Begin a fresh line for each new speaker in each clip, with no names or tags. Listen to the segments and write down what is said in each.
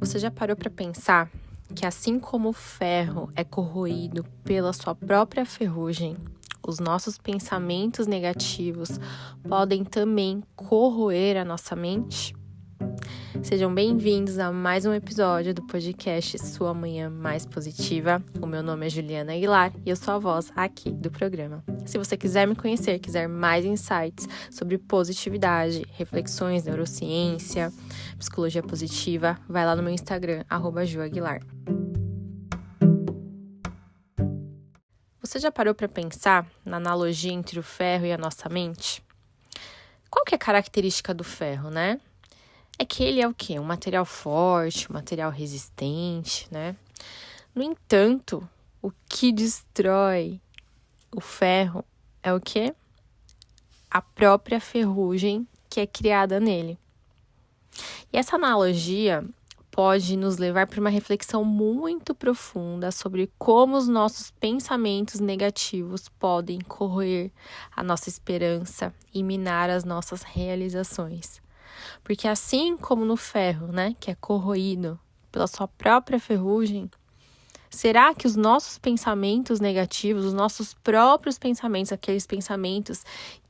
Você já parou para pensar que assim como o ferro é corroído pela sua própria ferrugem, os nossos pensamentos negativos podem também corroer a nossa mente? Sejam bem-vindos a mais um episódio do podcast Sua Manhã Mais Positiva. O meu nome é Juliana Aguilar e eu sou a voz aqui do programa. Se você quiser me conhecer, quiser mais insights sobre positividade, reflexões, neurociência, psicologia positiva, vai lá no meu Instagram, @juaguilar. Você já parou para pensar na analogia entre o ferro e a nossa mente? Qual que é a característica do ferro, né? É que ele é o quê? Um material forte, um material resistente, né? No entanto, o que destrói o ferro é o quê? A própria ferrugem que é criada nele. E essa analogia pode nos levar para uma reflexão muito profunda sobre como os nossos pensamentos negativos podem corroer a nossa esperança e minar as nossas realizações. Porque assim como no ferro, né, que é corroído pela sua própria ferrugem, será que os nossos pensamentos negativos, os nossos próprios pensamentos, aqueles pensamentos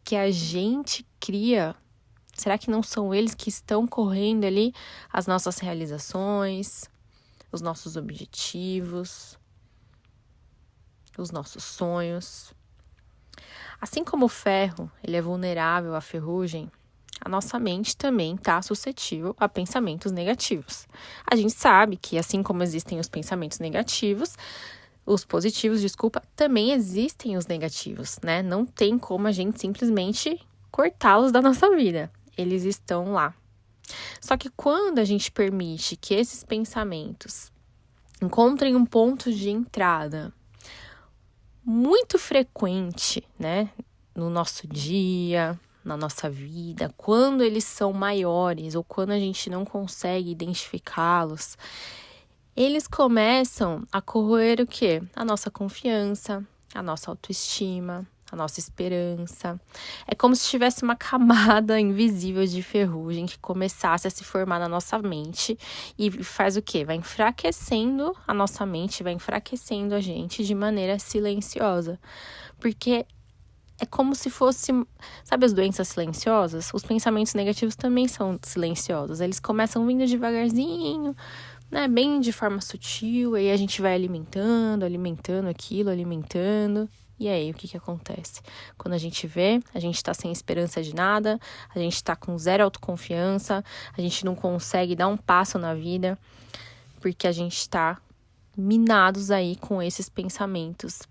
que a gente cria, será que não são eles que estão correndo ali as nossas realizações, os nossos objetivos, os nossos sonhos? Assim como o ferro, ele é vulnerável à ferrugem, a nossa mente também está suscetível a pensamentos negativos. A gente sabe que, assim como existem os pensamentos negativos, os positivos, também existem os negativos, né? Não tem como a gente simplesmente cortá-los da nossa vida. Eles estão lá. Só que quando a gente permite que esses pensamentos encontrem um ponto de entrada muito frequente, né? No nosso dia, na nossa vida, quando eles são maiores ou quando a gente não consegue identificá-los, eles começam a corroer o quê? A nossa confiança, a nossa autoestima, a nossa esperança. É como se tivesse uma camada invisível de ferrugem que começasse a se formar na nossa mente e faz o quê? Vai enfraquecendo a nossa mente, vai enfraquecendo a gente de maneira silenciosa. Porque é como se fosse, sabe as doenças silenciosas? Os pensamentos negativos também são silenciosos. Eles começam vindo devagarzinho, né? Bem de forma sutil. Aí a gente vai alimentando aquilo, alimentando. E aí, o que acontece? Quando a gente vê, a gente tá sem esperança de nada, a gente tá com zero autoconfiança, a gente não consegue dar um passo na vida, porque a gente tá minados aí com esses pensamentos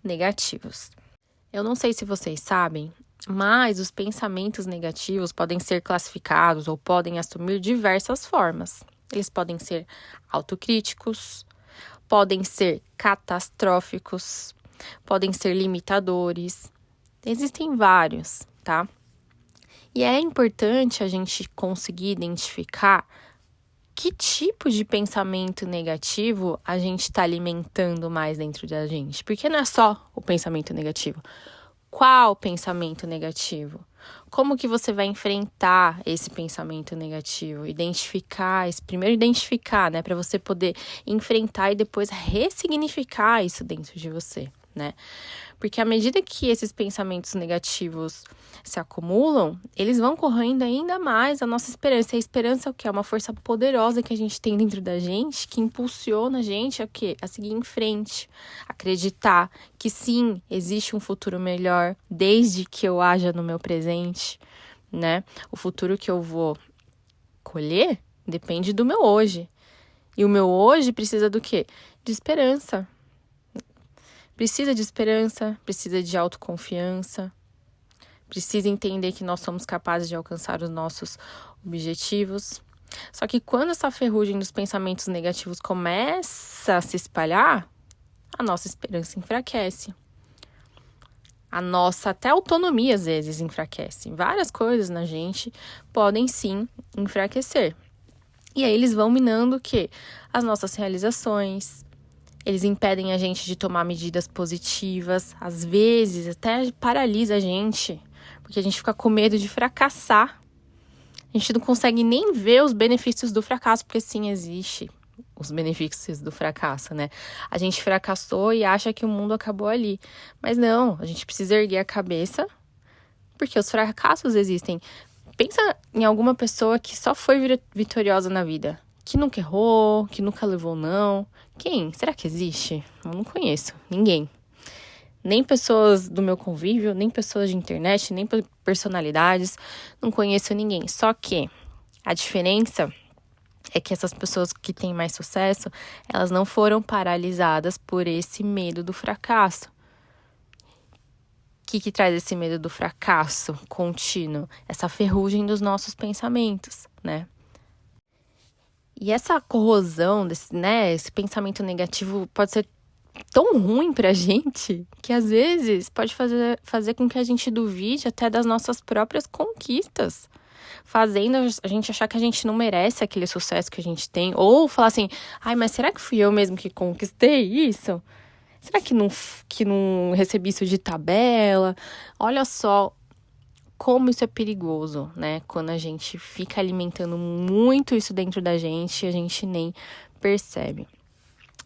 negativos. Eu não sei se vocês sabem, mas os pensamentos negativos podem ser classificados ou podem assumir diversas formas. Eles podem ser autocríticos, podem ser catastróficos, podem ser limitadores. Existem vários, tá? E é importante a gente conseguir identificar que tipo de pensamento negativo a gente está alimentando mais dentro da gente. Porque não é só o pensamento negativo. Qual pensamento negativo? Como que você vai enfrentar esse pensamento negativo? Primeiro identificar, né? Para você poder enfrentar e depois ressignificar isso dentro de você, né? Porque à medida que esses pensamentos negativos se acumulam, eles vão corroendo ainda mais a nossa esperança. E a esperança é o quê? É uma força poderosa que a gente tem dentro da gente, que impulsiona a gente a quê? A seguir em frente, acreditar que sim, existe um futuro melhor, desde que eu haja no meu presente, né? O futuro que eu vou colher depende do meu hoje. E o meu hoje precisa do quê? De esperança. Precisa de esperança, precisa de autoconfiança, precisa entender que nós somos capazes de alcançar os nossos objetivos. Só que quando essa ferrugem dos pensamentos negativos começa a se espalhar, a nossa esperança enfraquece. A nossa até autonomia às vezes enfraquece. Várias coisas na gente podem sim enfraquecer. E aí eles vão minando o quê? As nossas realizações. Eles impedem a gente de tomar medidas positivas, às vezes até paralisa a gente, porque a gente fica com medo de fracassar. A gente não consegue nem ver os benefícios do fracasso, porque sim, existe os benefícios do fracasso, né? A gente fracassou e acha que o mundo acabou ali. Mas não, a gente precisa erguer a cabeça, porque os fracassos existem. Pensa em alguma pessoa que só foi vitoriosa na vida, que nunca errou, que nunca levou não. Quem? Será que existe? Eu não conheço ninguém. Nem pessoas do meu convívio, nem pessoas de internet, nem personalidades. Não conheço ninguém. Só que a diferença é que essas pessoas que têm mais sucesso, elas não foram paralisadas por esse medo do fracasso. O que traz esse medo do fracasso contínuo? Essa ferrugem dos nossos pensamentos, né? E essa corrosão, esse pensamento negativo pode ser tão ruim pra gente que às vezes pode fazer com que a gente duvide até das nossas próprias conquistas, fazendo a gente achar que a gente não merece aquele sucesso que a gente tem, ou falar assim, ai, mas será que fui eu mesmo que conquistei isso? Será que não recebi isso de tabela? Olha só como isso é perigoso, né? Quando a gente fica alimentando muito isso dentro da gente e a gente nem percebe.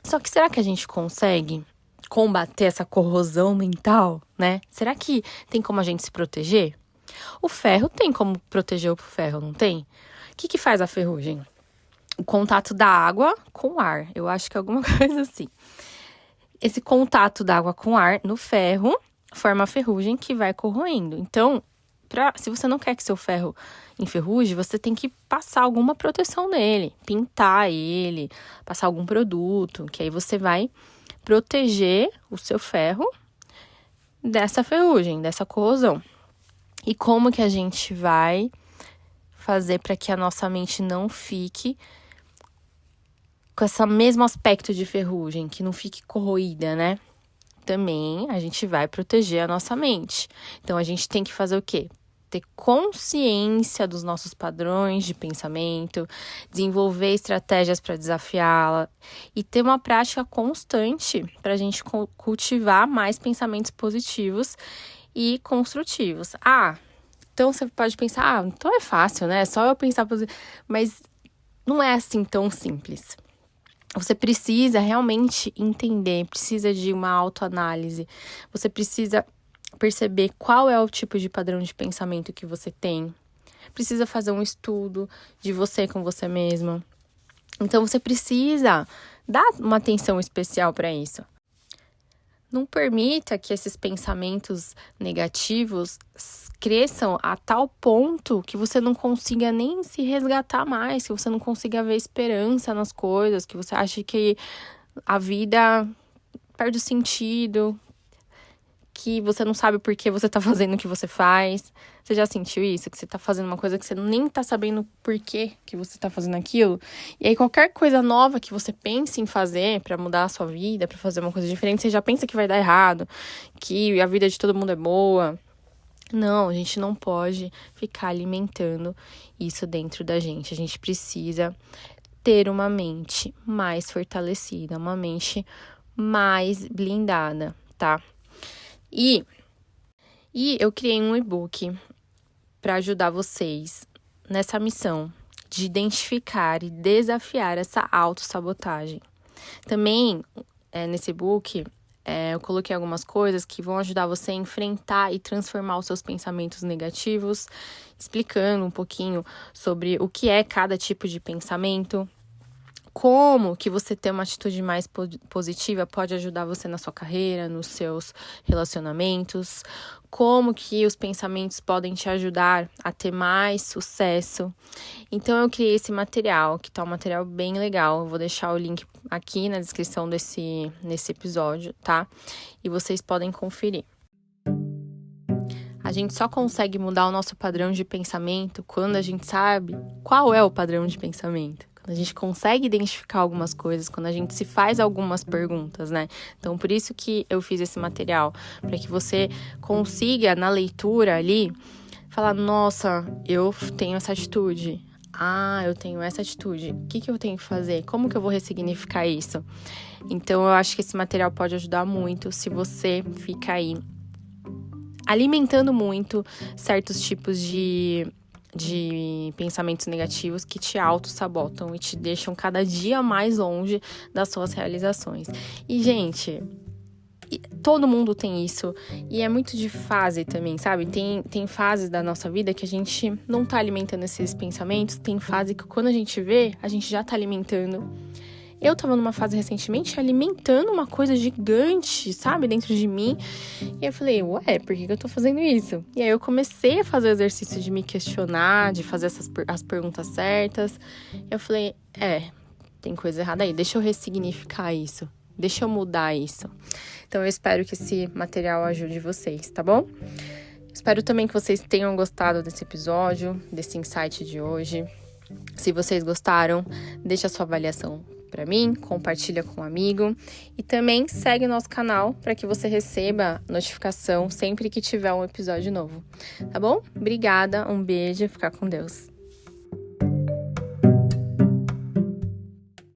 Só que será que a gente consegue combater essa corrosão mental, né? Será que tem como a gente se proteger? O ferro tem como proteger o ferro, não tem? O que faz a ferrugem? O contato da água com o ar. Eu acho que é alguma coisa assim. Esse contato da água com o ar no ferro forma a ferrugem que vai corroendo. Então, se você não quer que seu ferro enferruje, você tem que passar alguma proteção nele, pintar ele, passar algum produto, que aí você vai proteger o seu ferro dessa ferrugem, dessa corrosão. E como que a gente vai fazer para que a nossa mente não fique com esse mesmo aspecto de ferrugem, que não fique corroída, né? Também a gente vai proteger a nossa mente. Então, a gente tem que fazer o quê? Ter consciência dos nossos padrões de pensamento, desenvolver estratégias para desafiá-la e ter uma prática constante para a gente cultivar mais pensamentos positivos e construtivos. Então você pode pensar, então é fácil, né? É só eu pensar positivo. Mas não é assim tão simples. Você precisa realmente entender, precisa de uma autoanálise, você precisa perceber qual é o tipo de padrão de pensamento que você tem, precisa fazer um estudo de você com você mesma. Então, você precisa dar uma atenção especial para isso. Não permita que esses pensamentos negativos cresçam a tal ponto que você não consiga nem se resgatar mais, que você não consiga ver esperança nas coisas, que você ache que a vida perde o sentido, que você não sabe por que você tá fazendo o que você faz. Você já sentiu isso? Que você tá fazendo uma coisa que você nem tá sabendo por que você tá fazendo aquilo? E aí, qualquer coisa nova que você pense em fazer pra mudar a sua vida, pra fazer uma coisa diferente, você já pensa que vai dar errado, que a vida de todo mundo é boa. Não, a gente não pode ficar alimentando isso dentro da gente. A gente precisa ter uma mente mais fortalecida, uma mente mais blindada, tá? E eu criei um e-book para ajudar vocês nessa missão de identificar e desafiar essa autossabotagem. Também, nesse e-book, eu coloquei algumas coisas que vão ajudar você a enfrentar e transformar os seus pensamentos negativos, explicando um pouquinho sobre o que é cada tipo de pensamento, como que você ter uma atitude mais positiva pode ajudar você na sua carreira, nos seus relacionamentos, como que os pensamentos podem te ajudar a ter mais sucesso. Então, eu criei esse material, que tá um material bem legal. Eu vou deixar o link aqui na descrição nesse episódio, tá? E vocês podem conferir. A gente só consegue mudar o nosso padrão de pensamento quando a gente sabe qual é o padrão de pensamento. A gente consegue identificar algumas coisas, quando a gente se faz algumas perguntas, né? Então, por isso que eu fiz esse material, para que você consiga, na leitura ali, falar, nossa, eu tenho essa atitude. Eu tenho essa atitude. O que eu tenho que fazer? Como que eu vou ressignificar isso? Então, eu acho que esse material pode ajudar muito se você fica aí alimentando muito certos tipos de de pensamentos negativos que te auto-sabotam e te deixam cada dia mais longe das suas realizações. E, gente, todo mundo tem isso, e é muito de fase também, sabe? Tem fases da nossa vida que a gente não tá alimentando esses pensamentos, tem fase que quando a gente vê, a gente já tá alimentando. Eu tava numa fase recentemente alimentando uma coisa gigante, sabe, dentro de mim. E eu falei, ué, por que eu tô fazendo isso? E aí eu comecei a fazer o exercício de me questionar, de fazer as perguntas certas. Eu falei, tem coisa errada aí, deixa eu ressignificar isso. Deixa eu mudar isso. Então, eu espero que esse material ajude vocês, tá bom? Espero também que vocês tenham gostado desse episódio, desse insight de hoje. Se vocês gostaram, deixa a sua avaliação para mim, compartilha com um amigo e também segue o nosso canal para que você receba notificação sempre que tiver um episódio novo, tá bom? Obrigada, um beijo, fica com Deus.